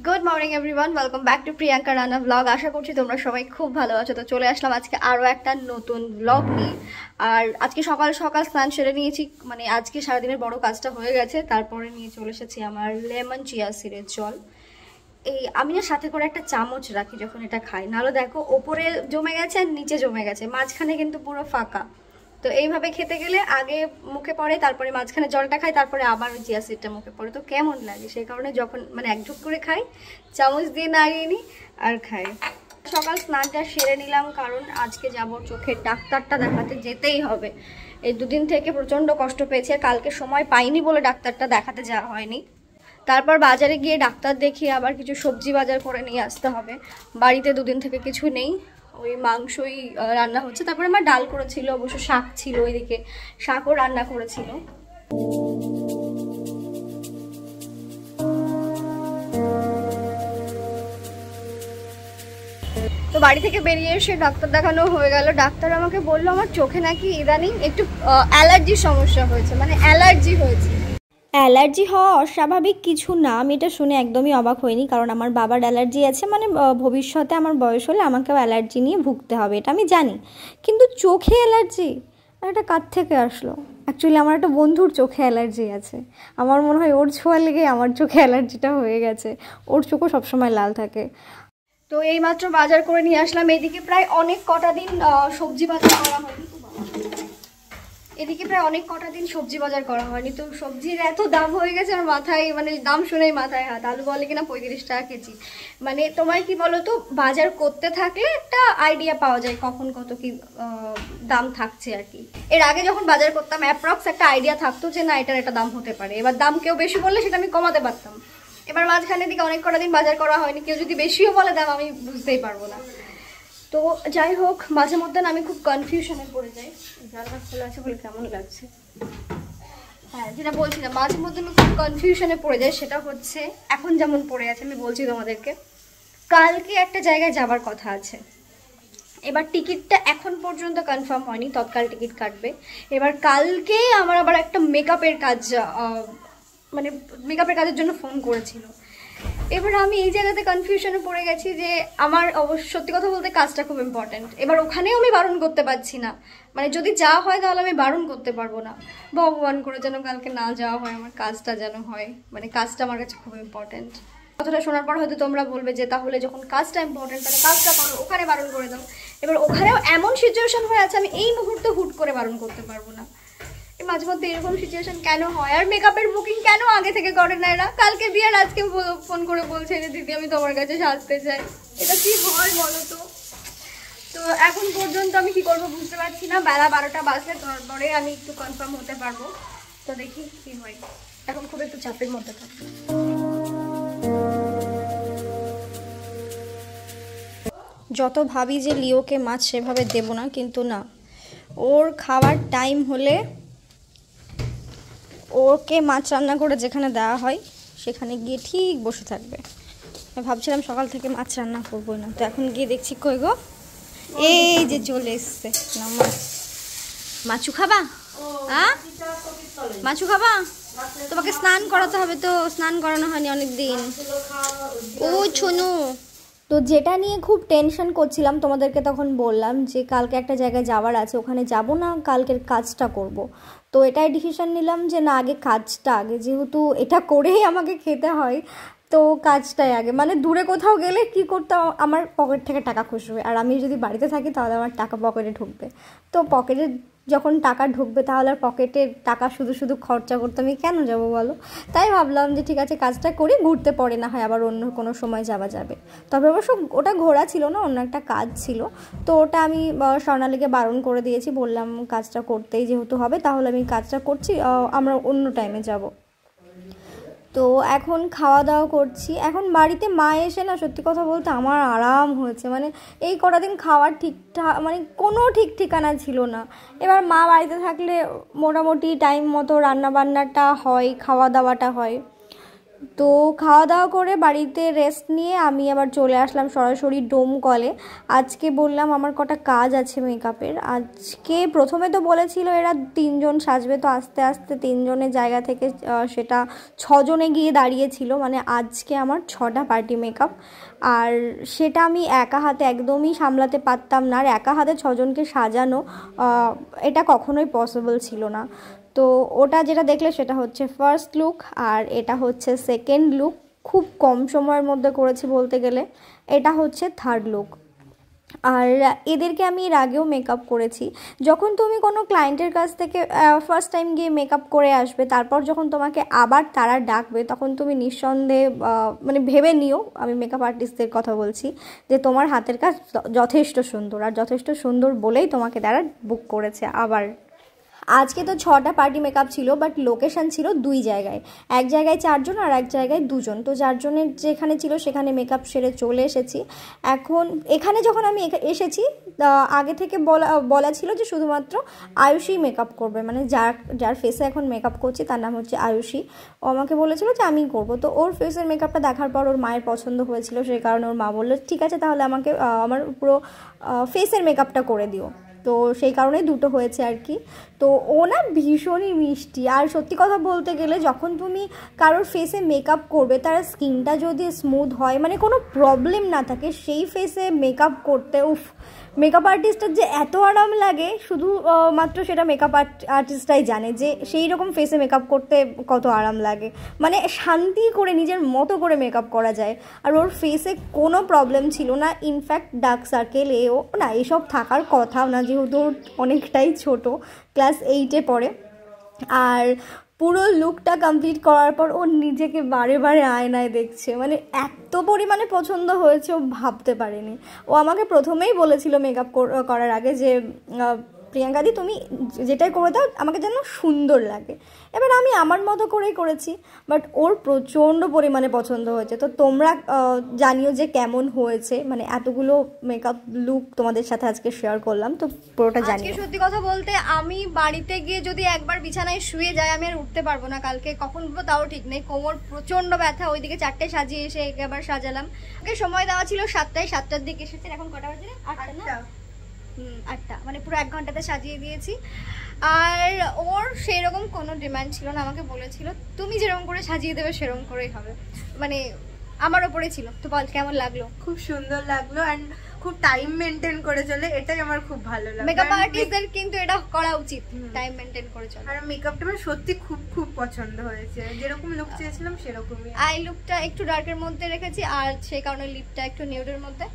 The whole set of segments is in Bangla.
Good morning everyone, welcome back to Priyanka Rana blog. আশা করছি তোমরা সবাই খুব ভালো আছো। তো চলে আসলাম আজকে আরও একটা নতুন ব্লগ নিয়ে। আর আজকে সকাল সকাল স্নান সেরে নিয়েছি, মানে আজকে সারাদিনের বড় কাজটা হয়ে গেছে। তারপরে নিয়ে চলে এসেছি আমার লেমন চিয়া সিডের জল। এই আমি না সাথে করে একটা চামচ রাখি যখন এটা খাই, নাহলে দেখো ওপরে জমে গেছে আর নিচে জমে গেছে, মাঝখানে কিন্তু পুরো ফাঁকা। তো এইভাবে খেতে গেলে আগে মুখে পড়ে, তারপরে মাঝখানে জলটা খাই, তারপরে আবার ওই চিয়া সিডটা মুখে পড়ে, তো কেমন লাগে। সেই কারণে যখন মানে এক ঢুক করে খাই, চামচ দিয়ে নাড়িয়ে নিই আর খাই। সকাল স্নানটা সেরে নিলাম, কারণ আজকে যাব চোখের ডাক্তারটা দেখাতে যেতেই হবে। এই দুদিন থেকে প্রচণ্ড কষ্ট পেয়েছে, কালকে সময় পাইনি বলে ডাক্তারটা দেখাতে যাওয়া হয়নি। তারপর বাজারে গিয়ে ডাক্তার দেখিয়ে আবার কিছু সবজি বাজার করে নিয়ে আসতে হবে। বাড়িতে দুদিন থেকে কিছু নেই, ওই মাংসই রান্না হচ্ছে। তারপরে আমার ডাল করেছিল, অবশ্য শাক ছিল, ওইদিকে শাকও রান্না করেছিল। তো বাড়ি থেকে বেরিয়ে এসে ডাক্তার দেখানো হয়ে গেল। ডাক্তার আমাকে বললো আমার চোখে নাকি ইদানিং একটু অ্যালার্জির সমস্যা হয়েছে, মানে অ্যালার্জি হয়েছে। অ্যালার্জি হওয়া অস্বাভাবিক কিছু না, আমি এটা শুনে একদমই অবাক হইনি, কারণ আমার বাবার অ্যালার্জি আছে, মানে ভবিষ্যতে আমার বয়স হলে আমাকেও অ্যালার্জি নিয়ে ভুগতে হবে, এটা আমি জানি। কিন্তু চোখে অ্যালার্জি, এটা কার থেকে আসলো? অ্যাকচুয়ালি আমার একটা বন্ধুর চোখে অ্যালার্জি আছে, আমার মনে হয় ওর ছোঁয়া লেগে আমার চোখে অ্যালার্জিটা হয়ে গেছে। ওর চোখও সবসময় লাল থাকে। তো এইমাত্র বাজার করে নিয়ে আসলাম। এদিকে প্রায় অনেক কটা দিন সবজি বাজার করা হয়নি, তো সবজির এত দাম হয়ে গেছে আমার মাথায়, মানে দাম শুনেই মাথায় হাত। আলু বলে কিনা 35 টাকা কেজি। মানে তোমার কি বলো তো, বাজার করতে থাকলে একটা আইডিয়া পাওয়া যায় কখন কত কি দাম থাকছে আর কি। এর আগে যখন বাজার করতাম অ্যাপ্রক্স একটা আইডিয়া থাকতো যে না এটার একটা দাম হতে পারে। এবার দাম কেউ বেশি বললে সেটা আমি কমাতে পারতাম। এবার মাঝখানের দিকে অনেক কটা দিন বাজার করা হয়নি, কেউ যদি বেশিও বলে দাম আমি বুঝতেই পারবো না। তো যাই হোক, মাঝে মধ্যে না আমি খুব কনফিউশনে পড়ে যাই। জানলা খোলা আছে বলে কেমন লাগছে। হ্যাঁ, যেটা বলছিলাম, মাঝে মধ্যে আমি খুব কনফিউশনে পড়ে যাই। সেটা হচ্ছে এখন যেমন পড়ে আছে, আমি বলছি তোমাদেরকে। কালকে একটা জায়গায় যাবার কথা আছে, এবার টিকিটটা এখন পর্যন্ত কনফার্ম হয়নি, তৎকাল টিকিট কাটবে। এবার কালকে আমার আবার একটা মেকআপের কাজ, মানে মেকআপের কাজের জন্য ফোন করেছিল। এবার আমি এই জায়গাতে কনফিউশনে পড়ে গেছি যে আমার অবশ্য সত্যি কথা বলতে কাজটা খুব ইম্পর্ট্যান্ট। এবার ওখানেও আমি বারণ করতে পারছি না, মানে যদি যা হয় তাহলে আমি বারণ করতে পারবো না। ভগবান করে যেন কালকে না যাওয়া হয়, আমার কাজটা যেন হয়, মানে কাজটা আমার কাছে খুব ইম্পর্ট্যান্ট। কথাটা শোনার পর হয়তো তোমরা বলবে যে তাহলে যখন কাজটা ইম্পর্ট্যান্ট তাহলে কাজটা করো, ওখানে বারণ করে দাও। এবার ওখানেও এমন সিচুয়েশন হয়ে আছে, আমি এই মুহূর্তে হুট করে বারণ করতে পারবো না। মাঝে মধ্যে এরকম সিচুয়েশন কেন হয়? আর মেকআপের বুকিং কেন আগে থেকে করে না এরা? কালকে বিয়ার আজকে ফোন করে বলছে যে দিদি আমি তোমার কাছে সাজতে চাই। এটা কি হয় বলো তো? তো এখন পর্যন্ত আমি কি করবো বুঝতে পারছি না। বেলা 12টা বাজলে তারপরে আমি একটু কনফার্ম হতে পারবো। তো দেখি কি হয়। এখন খুব একটু চাপের মধ্যে থাকবে। যত ভাবি যে লিওকে মাছ সেভাবে দেব না, কিন্তু না, ওর খাওয়ার টাইম হলে ওকে মাছ রান্না করে যেখানে দেওয়া হয় সেখানে গিয়ে ঠিক বসে থাকবে। আমি ভাবছিলাম সকাল থেকে মাছ রান্না করবোই না, তো এখন গিয়ে দেখছি কই গো, এই যে চলে এসছে। না মাছু খাবা? হ্যাঁ মাছু খাবা? তোমাকে স্নান করাতে হবে, তো স্নান করানো হয়নি অনেকদিন। ও ছোনু, তো যেটা নিয়ে খুব টেনশন করছিলাম তোমাদেরকে তখন বললাম যে কালকে একটা জায়গায় যাওয়ার আছে, ওখানে যাব না, কালকের কাজটা করব। তো এটাই ডিসিশন নিলাম যে না, আগে কাজটা আগে, যেহেতু এটা করেই আমাকে খেতে হয়, তো কাজটাই আগে। মানে দূরে কোথাও গেলে কি করতে, আমার পকেট থেকে টাকা খুঁজবে, আর আমি যদি বাড়িতে থাকি তাহলে আমার টাকা পকেটে ঢুকবে। তো পকেটে যখন টাকা ঢুকবে তাহলে আর পকেটের টাকা শুধু শুধু খরচা করতে আমি কেন যাবো বলো? তাই ভাবলাম যে ঠিক আছে কাজটা করি, ঘুরতে পড়ে না হয় আবার অন্য কোনো সময় যাওয়া যাবে। তবে অবশ্য ওটা ঘোরা ছিল না, অন্য একটা কাজ ছিল। তো ওটা আমি স্বর্ণালীকে বারণ করে দিয়েছি, বললাম কাজটা করতেই যেহেতু হবে তাহলে আমি কাজটা করছি, আমরা অন্য টাইমে যাব। তো এখন খাওয়া দাওয়া করছি। এখন বাড়িতে মা এসে না, সত্যি কথা বলতে আমার আরাম হয়েছে। মানে এই কটা দিন খাওয়ার ঠিকঠাক, মানে কোনো ঠিক ঠিকানা ছিল না। এবার মা বাড়িতে থাকলে মোটামুটি টাইম মতো রান্নাবান্নাটা হয়, খাওয়া দাওয়াটা হয়। তো খাওয়া দাওয়া করে বাড়িতে রেস্ট নিয়ে আমি আবার চলে আসলাম সরাসরি ডোম কলে। আজকে বললাম আমার কটা কাজ আছে মেকআপের। আজকে প্রথমে তো বলেছিল এরা 3 জন সাজবে, তো আস্তে আস্তে 3 জনের জায়গা থেকে সেটা 6 জনে গিয়ে দাঁড়িয়েছিল। মানে আজকে আমার 6টা পার্টি মেকআপ, আর সেটা আমি একা হাতে একদমই সামলাতে পারতাম না। আর একা হাতে 6 জনকে সাজানো এটা কখনোই পসিবল ছিল না। তো ওটা যেটা দেখলে সেটা হচ্ছে ফার্স্ট লুক, আর এটা হচ্ছে সেকেন্ড লুক। খুব কম সময়ের মধ্যে করেছি বলতে গেলে। এটা হচ্ছে থার্ড লুক। আর এদেরকে আমি এর আগেও মেকআপ করেছি। যখন তুমি কোনো ক্লায়েন্টের কাছ থেকে ফার্স্ট টাইম গিয়ে মেকআপ করে আসবে, তারপর যখন তোমাকে আবার তারা ডাকবে, তখন তুমি নিঃসন্দেহে মানে ভেবে নিও, আমি মেকআপ আর্টিস্টদের কথা বলছি, যে তোমার হাতের কাজ যথেষ্ট সুন্দর, আর যথেষ্ট সুন্দর বলেই তোমাকে তারা বুক করেছে আবার। আজকে তো 6টা পার্টি মেকআপ ছিল, বাট লোকেশান ছিল 2 জায়গায়। এক জায়গায় 4 জন আর এক জায়গায় 2 জন। তো 4 জনের যেখানে ছিল সেখানে মেকআপ সেরে চলে এসেছি। এখন এখানে যখন আমি এসেছি, আগে থেকে বলা ছিল যে শুধুমাত্র আয়ুষী মেকআপ করবে, মানে যার ফেসে এখন মেকআপ করছি তার নাম হচ্ছে আয়ুষী। ও আমাকে বলেছিল যে আমি করব। তো ওর ফেসের মেকআপটা দেখার পর ওর মায়ের পছন্দ হয়েছিল, সেই কারণে ওর মা বললো ঠিক আছে তাহলে আমাকে আমার পুরো ফেসের মেকআপটা করে দিও। তো সেই কারণেই দুটো হয়েছে আর কি। তো ও না ভীষণই মিষ্টি। আর সত্যি কথা বলতে গেলে যখন তুমি কারোর ফেসে মেকআপ করবে, তার স্কিনটা যদি স্মুথ হয়, মানে কোনো প্রবলেম না থাকে, সেই ফেসে মেকআপ করতে মেকআপ আর্টিস্টের যে এত আরাম লাগে, শুধু মাত্র সেটা মেকআপ আর্টিস্টরাই জানে যে সেই রকম ফেসে মেকআপ করতে কত আরাম লাগে। মানে শান্তি করে নিজের মতো করে মেকআপ করা যায়। আর ওর ফেসে কোনো প্রবলেম ছিল না। ইনফ্যাক্ট ডার্ক সার্কেল না এসব থাকার কথাও না, যেহেতু ওর অনেকটাই ছোট, ক্লাস 8-এ পড়ে। আর পুরো লুকটা কমপ্লিট করার পর ও নিজেকে বারে বারে আয়নায় দেখছে। মানে এত পরিমাণে পছন্দ হয়েছে ও ভাবতে পারেনি। ও আমাকে প্রথমেই বলেছিল মেকআপ করার আগে যে প্রিয়াঙ্কাদি তুমি যেটাই করে দাও আমাকে যেন সুন্দর লাগে। এবার আমি আমার মতো করেই করেছি, বাট ওর প্রচণ্ড পরিমাণে পছন্দ হয়েছে। তো তোমরা জানিও যে কেমন হয়েছে। মানে এতগুলো মেকআপ লুক তোমাদের সাথে আজকে শেয়ার করলাম, তো পুরোটা জানি। সত্যি কথা বলতে আমি বাড়িতে গিয়ে যদি একবার বিছানায় শুয়ে যাই, আমি আর উঠতে পারবো না। কালকে কখন উঠবো তাও ঠিক নেই, কোমর প্রচণ্ড ব্যথা। ওইদিকে 4টে সাজিয়ে এসে একবার সাজালাম। ওকে সময় দেওয়া ছিল 7টায়, 7টার দিকে এসেছেন। এখন কটা বাজে? 8টা না? 8টা, মানে পুরো 1 ঘন্টাতে সাজিয়ে দিয়েছি। আর ওর সেরকম কোনো ডিমান্ড ছিল না, আমাকে বলেছিল তুমি যেরকম করে সাজিয়ে দেবে সেরকম করেই হবে, মানে আমার ওপরে ছিল। তো বল কেমন লাগলো? খুব সুন্দর লাগলো, এন্ড খুব টাইম মেনটেন করে চলে, এটাই আমার খুব ভালো লাগে। মেকআপ আর্টিস্টদের কিন্তু এটা করা উচিত, টাইম মেনটেন করে চলে। আর মেকআপটা আমার সত্যি খুব খুব পছন্দ হয়েছে, যেরকম লুক চেয়েছিলাম সেরকমই। আই লুকটা একটু ডার্কের মধ্যে রেখেছি, আর সেই কারণে লিপটা একটু নিউডের মধ্যে।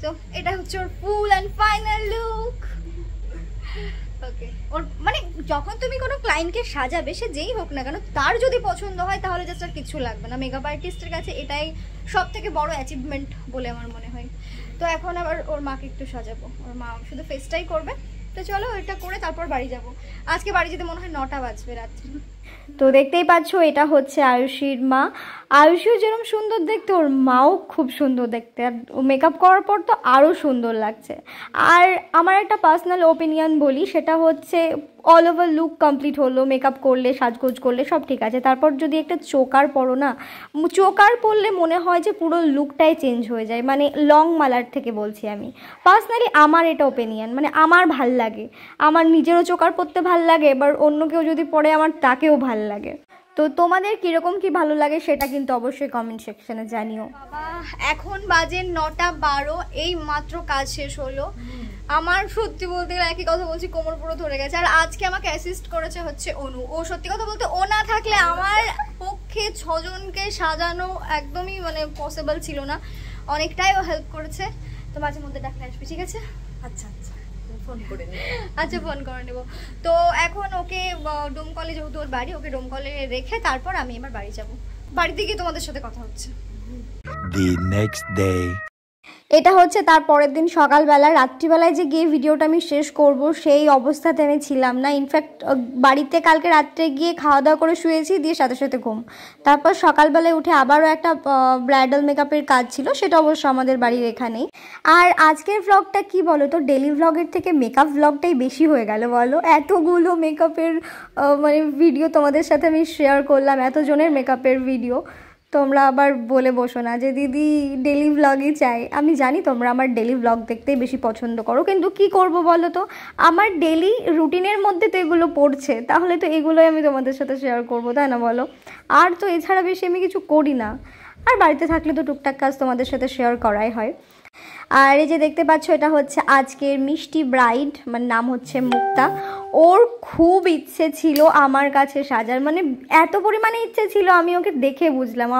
তো এটা হচ্ছে ওর ফুল অ্যান্ড ফাইনাল লুক। ওকে, ওর মানে যখন তুমি কোনো ক্লায়েন্টকে সাজাবে, সে যেই হোক না কেন, তার যদি পছন্দ হয় তাহলে জাস্ট আর কিছু লাগবে না। মেকআপ আর্টিস্টের কাছে এটাই সব থেকে বড় অ্যাচিভমেন্ট বলে আমার মনে হয়। তো এখন আবার ওর মাকে একটু সাজাবো, ওর মা শুধু ফেসটাই করবে। তো চলো এটা করে তারপর বাড়ি যাব। আজকে বাড়ি যেতে মনে হয় 9টা বাজবে রাত্রি। তো দেখতেই পাচ্ছ এটা হচ্ছে আয়ুষীর মা। আয়ুষীও যেরকম সুন্দর দেখতে, ওর মাও খুব সুন্দর দেখতে। আর মেকআপ করার পর তো আরও সুন্দর লাগছে। আর আমার একটা পার্সোনাল ওপিনিয়ন বলি, সেটা হচ্ছে অল ওভার লুক কমপ্লিট হলো, মেকআপ করলে সাজগোজ করলে সব ঠিক আছে, তারপর যদি একটা চোকার পরো না, চোকার পরলে মনে হয় যে পুরো লুকটাই চেঞ্জ হয়ে যায়। মানে লং মালার থেকে বলছি আমি পার্সোনালি, আমার এটা ওপিনিয়ন। মানে আমার ভাল লাগে, আমার নিজেরও চোকার পরতে ভাল লাগে, এবার অন্য কেউ যদি পরে আমার তাকেও ভাল লাগে। তো তোমাদের কীরকম কি ভালো লাগে সেটা কিন্তু অবশ্যই কমেন্ট সেকশনে জানিও। বাবা এখন বাজে 9টা 12, এই মাত্র কাজ শেষ হলো। আমার সত্যি বলতে গেলে একই কথা বলছি, কোমর পুরো ধরে গেছে। আর আজকে আমাকে অ্যাসিস্ট করেছে হচ্ছে অনু। ও সত্যি কথা বলতে ও না থাকলে আমার পক্ষে 6 জনকে সাজানো একদমই মানে পসিবল ছিল না। অনেকটাই ও হেল্প করেছে। তো মাঝে মধ্যে ডাকলে আসবি, ঠিক আছে? আচ্ছা আচ্ছা, ফোন করে নেব। আচ্ছা, ফোন করে নেব। তো এখন ওকে ডোমকলে, যেহেতু ওর বাড়ি, ওকে ডোমকলে রেখে তারপর আমি এবার বাড়ি যাব। বাড়িতে গিয়ে তোমাদের সাথে কথা হচ্ছে। The next day. এটা হচ্ছে তার পরের দিন সকালবেলা। রাত্রিবেলায় যে গিয়ে ভিডিওটা আমি শেষ করব সেই অবস্থাতে আমি ছিলাম না। ইনফ্যাক্ট বাড়িতে কালকে রাত্রে গিয়ে খাওয়া দাওয়া করে শুয়েছি, দিয়ে সাথে সাথে ঘুম। তারপর সকালবেলায় উঠে আবারও একটা ব্রাইডাল মেকআপের কাজ ছিল, সেটা অবশ্য আমাদের বাড়ির এখানেই। আর আজকের ভ্লগটা কি বলো তো, ডেলি ভ্লগের থেকে মেকআপ ভ্লগটাই বেশি হয়ে গেল বলো। এতগুলো মেকআপের মানে ভিডিও তোমাদের সাথে আমি শেয়ার করলাম, এতজনের মেকআপের ভিডিও। তোমরা আবার বলে বসো না যে দিদি ডেলি ব্লগই চাই। আমি জানি তোমরা আমার ডেলি ব্লগ দেখতেই বেশি পছন্দ করো, কিন্তু কি করব বলো তো, আমার ডেলি রুটিনের মধ্যে তো এগুলো পড়ছে, তাহলে তো এগুলোই আমি তোমাদের সাথে শেয়ার করবো, তাই না বলো? আর তো এছাড়া বেশি আমি কিছু করি না, আর বাড়িতে থাকলে তো টুকটাক কাজ তোমাদের সাথে শেয়ার করাই হয়। আর এই যে দেখতে পাচ্ছ, এটা হচ্ছে আজকের মিষ্টি ব্রাইড, মানে নাম হচ্ছে মুক্তা। ওর খুব ইচ্ছে ছিল আমার কাছে সাজার, মানে এত পরিমাণে ইচ্ছে ছিল, আমি ওকে দেখে বুঝলাম।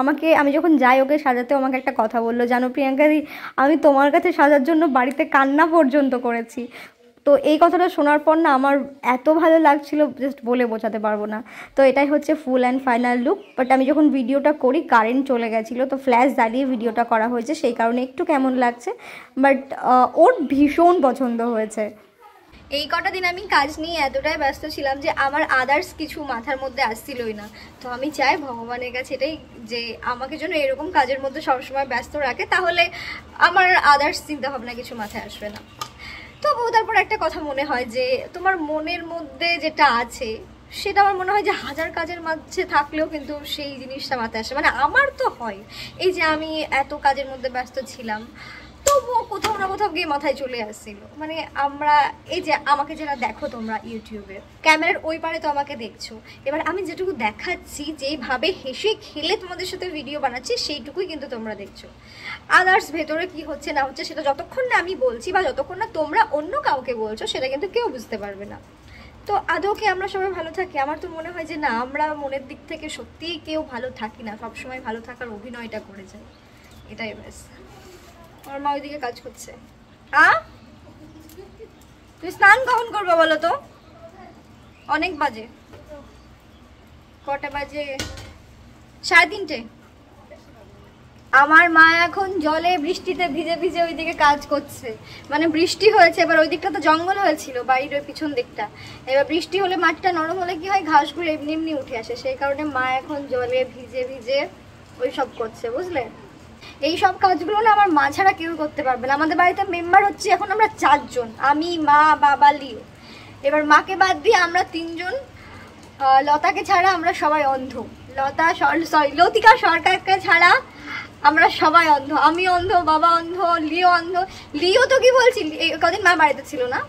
আমি যখন যাই ওকে সাজাতে, আমাকে একটা কথা বললো, জানো প্রিয়াঙ্কাদি, আমি তোমার কাছে সাজার জন্য বাড়িতে কান্না পর্যন্ত করেছি। তো এই কথাটা শোনার পর না আমার এত ভালো লাগছিল, জাস্ট বলে বোঝাতে পারবো না। তো এটাই হচ্ছে full and final look. But আমি যখন ভিডিওটা করি কারেন্ট চলে গেছিলো, তো ফ্ল্যাশ জ্বালিয়ে ভিডিওটা করা হয়েছে, সেই কারণে একটু কেমন লাগছে। বাট ওর ভীষণ পছন্দ হয়েছে। এই কটা দিন আমি কাজ নিয়ে এতটাই ব্যস্ত ছিলাম যে আমার আদার্স কিছু মাথার মধ্যে আসছিলই না। তো আমি চাই ভগবানের কাছে এটাই, যে আমাকে যেন এরকম কাজের মধ্যে সবসময় ব্যস্ত রাখে, তাহলে আমার আদার্স চিন্তাভাবনা কিছু মাথায় আসবে না। তো তারপর একটা কথা মনে হয় যে তোমার মনের মধ্যে যেটা আছে সেটা আমার মনে হয় যে হাজার কাজের মাঝে থাকলেও কিন্তু সেই জিনিসটা মাথায় আসে। মানে আমার তো হয়, এই যে আমি এত কাজের মধ্যে ব্যস্ত ছিলাম, তবুও কোথাও না কোথাও গিয়ে মাথায় চলে আসছিল। মানে আমরা এই যে আমাকে যারা দেখো তোমরা ইউটিউবে, ক্যামেরার ওই পারে তো আমাকে দেখছো, এবার আমি যেটুকু দেখাচ্ছি, যেভাবে হেসে খেলে তোমাদের সাথে ভিডিও বানাচ্ছি, সেইটুকুই কিন্তু তোমরা দেখছো। আদার্স ভেতরে কি হচ্ছে না হচ্ছে সেটা যতক্ষণ না আমি বলছি, বা যতক্ষণ না তোমরা অন্য কাউকে বলছো, সেটা কিন্তু কেউ বুঝতে পারবে না। তো আদৌ কি আমরা সবাই ভালো থাকি? আমার তো মনে হয় যে না, আমরা মনের দিক থেকে সত্যিই কেউ ভালো থাকি না, সবসময় ভালো থাকার অভিনয়টা করে যাই, এটাই ব্যাস। আমার মা ওইদিকে কাজ করছে। হ্যাঁ, তুই স্নান কখন করবো বলো তো? অনেক বাজে, কটা বাজে? 3:30। আমার মা এখন জলে বৃষ্টিতে ভিজে ভিজে ওইদিকে কাজ করছে। মানে বৃষ্টি হয়েছে, এবার ওই দিকটা তো জঙ্গল হয়েছিল, বাড়ির ওই পিছন দিকটা। এবার বৃষ্টি হলে মাটিটা নরম হলে কি হয়, ঘাসগুলো এমনি এমনি উঠে আসে, সেই কারণে মা এখন জলে ভিজে ভিজে ওই সব করছে, বুঝলে? এই সব কাজগুলো না আমার মা ছাড়া কেউ করতে পারবে না। আমাদের বাড়িতে মেম্বার হচ্ছে এখন আমরা 4 জন, আমি, মা, বাবা, লিও। এবার মাকে বাদ দিয়ে আমরা 3 জন, লতাকে ছাড়া আমরা সবাই অন্ধ। লতিকা সরকারকে ছাড়া আমরা সবাই অন্ধ। আমি অন্ধ, বাবা অন্ধ, লিও অন্ধ। লিও তো কি বলছি, কদিন মা বাড়িতে ছিল না,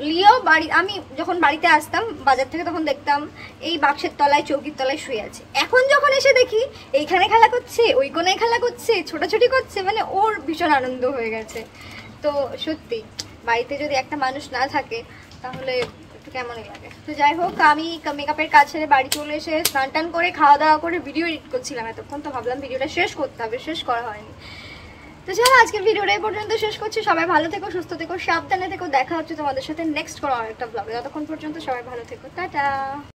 লিও আমি যখন বাড়িতে আসতাম বাজার থেকে, তখন দেখতাম এই বাক্সের তলায়, চৌকির তলায় শুয়ে আছে। এখন যখন এসে দেখি এইখানে খেলা করছে, ওই কোণায় খেলা করছে, ছোটাছুটি করছে, মানে ওর ভীষণ আনন্দ হয়ে গেছে। তো সত্যি বাড়িতে যদি একটা মানুষ না থাকে তাহলে একটু কেমনই লাগে। তো যাই হোক, আমি মেকআপের কাজ ছেড়ে বাড়ি চলে এসে স্নান টান করে খাওয়া দাওয়া করে ভিডিও এডিট করছিলাম এতক্ষণ। তো ভাবলাম ভিডিওটা শেষ করতে হবে, শেষ করা হয়নি। তো চলো আজকের ভিডিওটা এই পর্যন্ত শেষ করছি। সবাই ভালো থেকো, সুস্থ থেকো, সাবধানে থেকো। দেখা হচ্ছে তোমাদের সাথে নেক্সট কোনো আরেকটা ব্লগে। ততক্ষণ পর্যন্ত সবাই ভালো থেকো, টাটা।